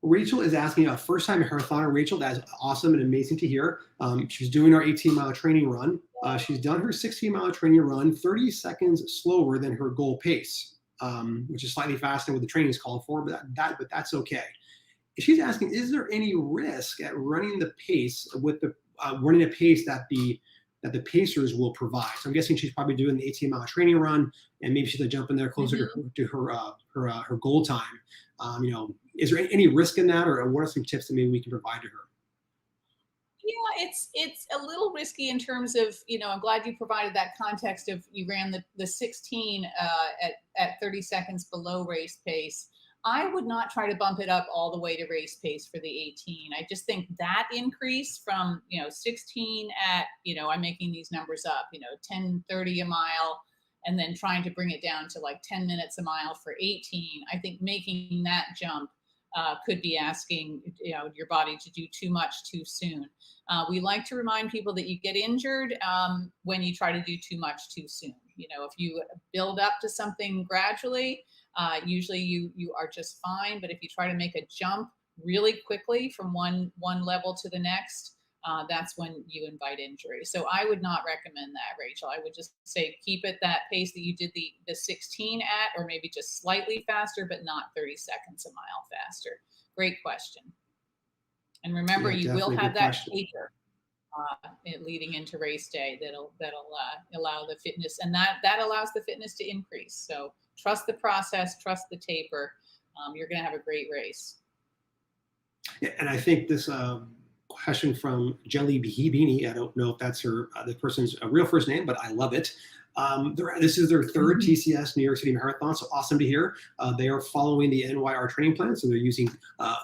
Rachel is asking a first-time marathoner. Rachel, that's awesome and amazing to hear. She's doing our 18-mile training run. She's done her 16-mile training run 30 seconds slower than her goal pace, which is slightly faster than what the training is called for, but that's okay. She's asking, is there any risk at running the pace with the running a pace that the pacers will provide? So I'm guessing she's probably doing the 18-mile training run, and maybe she's gonna jump in there closer to her goal time. Is there any risk in that, or what are some tips that maybe we can provide to her? Yeah, it's a little risky in terms of, I'm glad you provided that context of you ran the 16 at 30 seconds below race pace. I would not try to bump it up all the way to race pace for the 18. I just think that increase from, 16 at, I'm making these numbers up, 10:30 a mile, and then trying to bring it down to like 10 minutes a mile for 18. I think making that jump could be asking, your body to do too much too soon. We like to remind people that you get injured when you try to do too much too soon. If you build up to something gradually, usually you are just fine. But if you try to make a jump really quickly from one level to the next, that's when you invite injury. So I would not recommend that, Rachel. I would just say keep it that pace that you did the 16 at, or maybe just slightly faster, but not 30 seconds a mile faster. Great question. And remember, you will have that pacer leading into race day that'll allow the fitness, and that allows the fitness to increase. So trust the process, trust the taper. You're going to have a great race. Yeah, and I think this question from Jelly Beanie, I don't know if that's the person's real first name, but I love it. This is their third TCS New York City Marathon, so awesome to hear. They are following the NYRR training plan, so they're using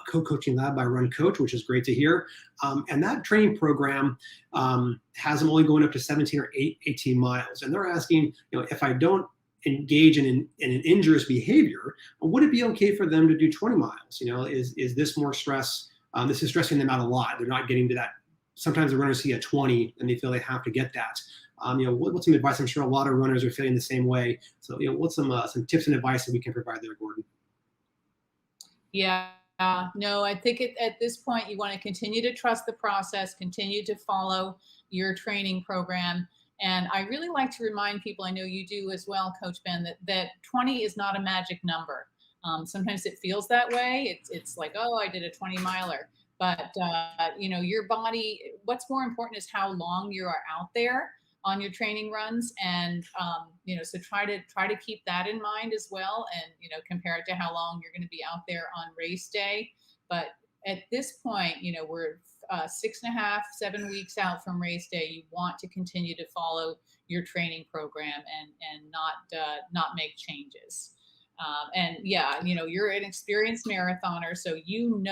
Co-Coaching Lab by Run Coach, which is great to hear. And that training program has them only going up to 17 or 18 miles. And they're asking, if I don't engage in an injurious behavior, would it be okay for them to do 20 miles? Is this more stress? This is stressing them out a lot. They're not getting to that. Sometimes the runners see a 20 and they feel they have to get that. What's some advice? I'm sure a lot of runners are feeling the same way. So, what's some tips and advice that we can provide there, Gordon? Yeah, no, I think at this point, you want to continue to trust the process, continue to follow your training program. And I really like to remind people, I know you do as well, Coach Ben, that 20 is not a magic number. Sometimes it feels that way. It's like, oh, I did a 20 miler. But, your body, what's more important is how long you are out there on your training runs. And, so try to keep that in mind as well. And, compare it to how long you're going to be out there on race day. But at this point, we're 6.5, 7 weeks out from race day. You want to continue to follow your training program and not make changes. And yeah, you're an experienced marathoner, so you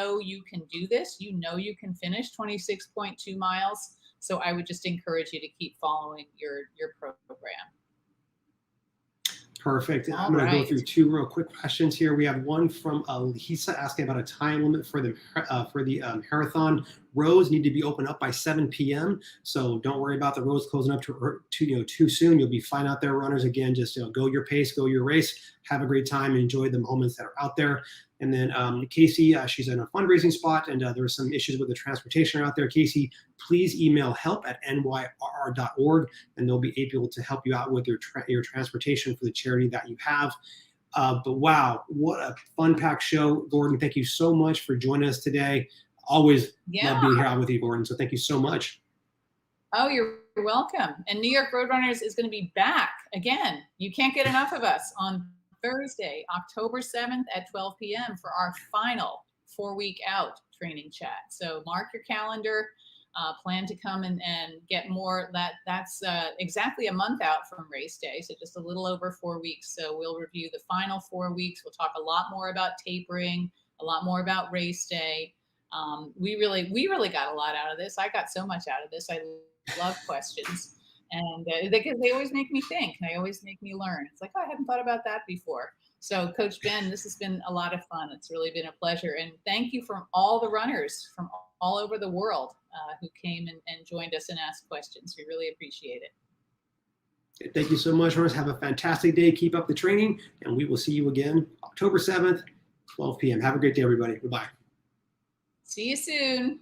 can do this. You can finish 26.2 miles. So I would just encourage you to keep following your program. Perfect. I'm going to go through two real quick questions here. We have one from Lisa asking about a time limit for the marathon. Roads need to be opened up by 7 p.m. So don't worry about the roads closing up too soon. You'll be fine out there, runners. Again, just go your pace, go your race, have a great time, enjoy the moments that are out there. And then Casey, she's in a fundraising spot, and there were some issues with the transportation out there. Casey, please email help@nyrr.org, and they'll be able to help you out with your transportation for the charity that you have. But wow, what a fun-packed show, Gordon. Thank you so much for joining us today. Always love being here out with you, Gordon. So thank you so much. Oh, you're welcome. And New York Roadrunners is going to be back again. You can't get enough of us on Thursday, October 7th at 12 p.m. for our final 4-week out training chat. So mark your calendar, plan to come and get more. That's exactly a month out from race day, so just a little over 4 weeks. So we'll review the final 4 weeks. We'll talk a lot more about tapering, a lot more about race day. We really got a lot out of this. I got so much out of this. I love questions. And because they always make me think, and they always make me learn. It's like, oh, I hadn't thought about that before. So Coach Ben, this has been a lot of fun. It's really been a pleasure. And thank you from all the runners from all over the world who came and joined us and asked questions. We really appreciate it. Thank you so much, runners. Have a fantastic day. Keep up the training, and we will see you again October 7th, 12 p.m. Have a great day, everybody. Goodbye. See you soon.